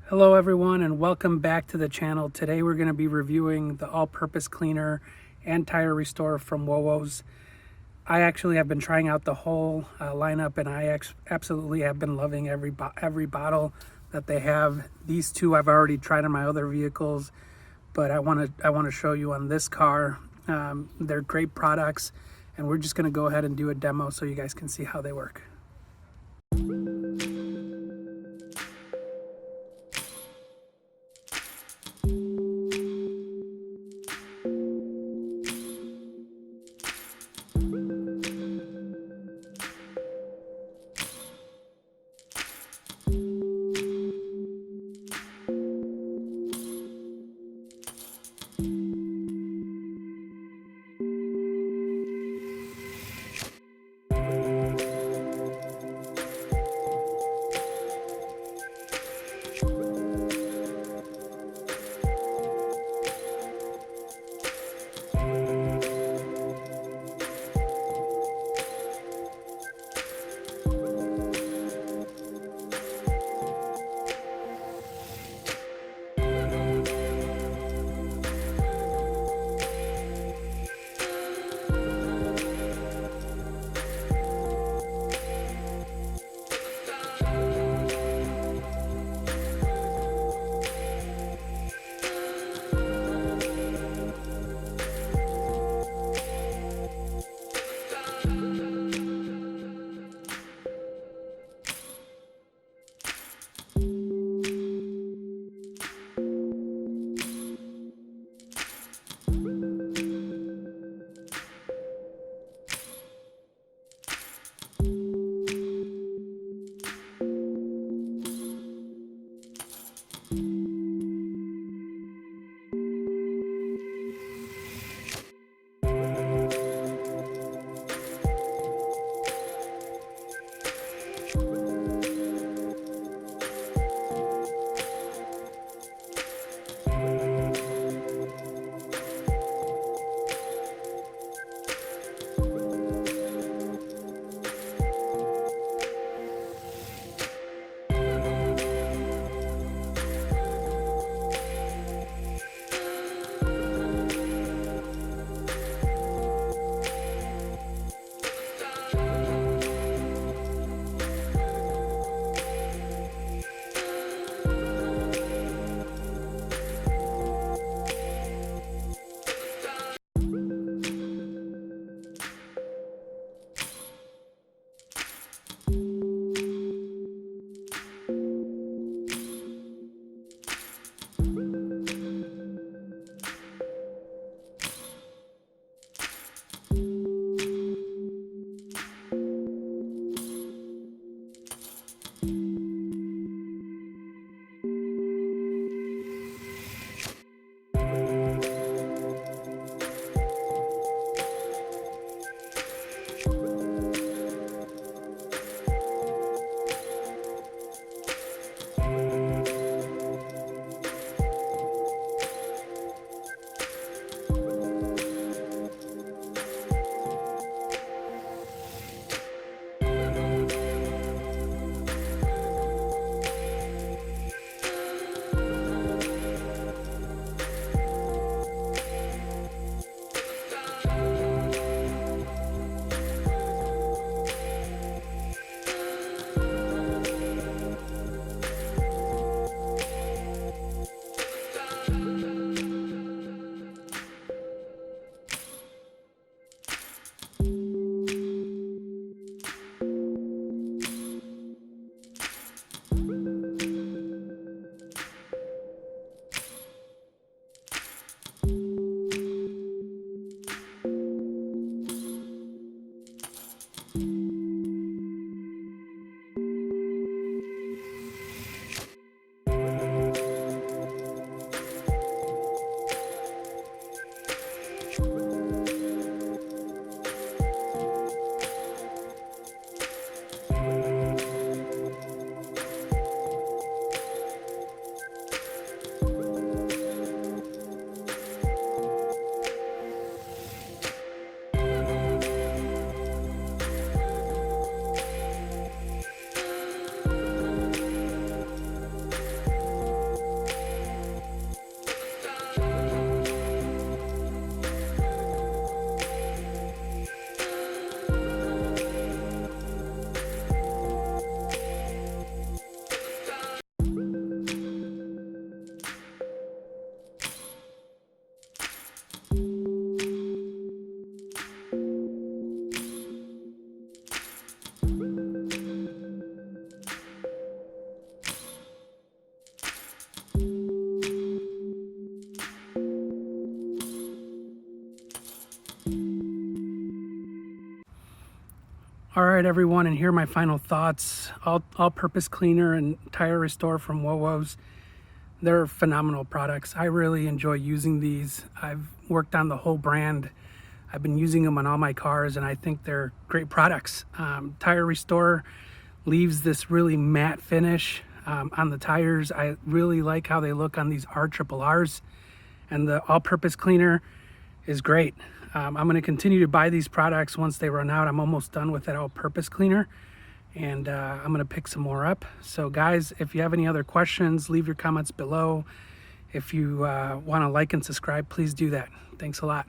Hello everyone and welcome back to the channel. Today we're going to be reviewing the all-purpose cleaner and tire restorer from wowo's. I actually have been trying out the whole lineup, and I absolutely have been loving every bottle that they have. These two I've already tried on my other vehicles, but I want to show you on this car. They're great products, and we're just going to go ahead and do a demo so you guys can see how they work. All right, everyone, and here are my final thoughts. All-purpose cleaner and Tyre Restorer from WOWO's. They're phenomenal products. I really enjoy using these. I've worked on the whole brand. I've been using them on all my cars, and I think they're great products. Tyre Restorer leaves this really matte finish on the tires. I really like how they look on these RRRs, and the all-purpose cleaner is great. I'm going to continue to buy these products once they run out. I'm almost done with that all-purpose cleaner, and I'm going to pick some more up. So guys, if you have any other questions, leave your comments below. If you want to like and subscribe, please do that. Thanks a lot.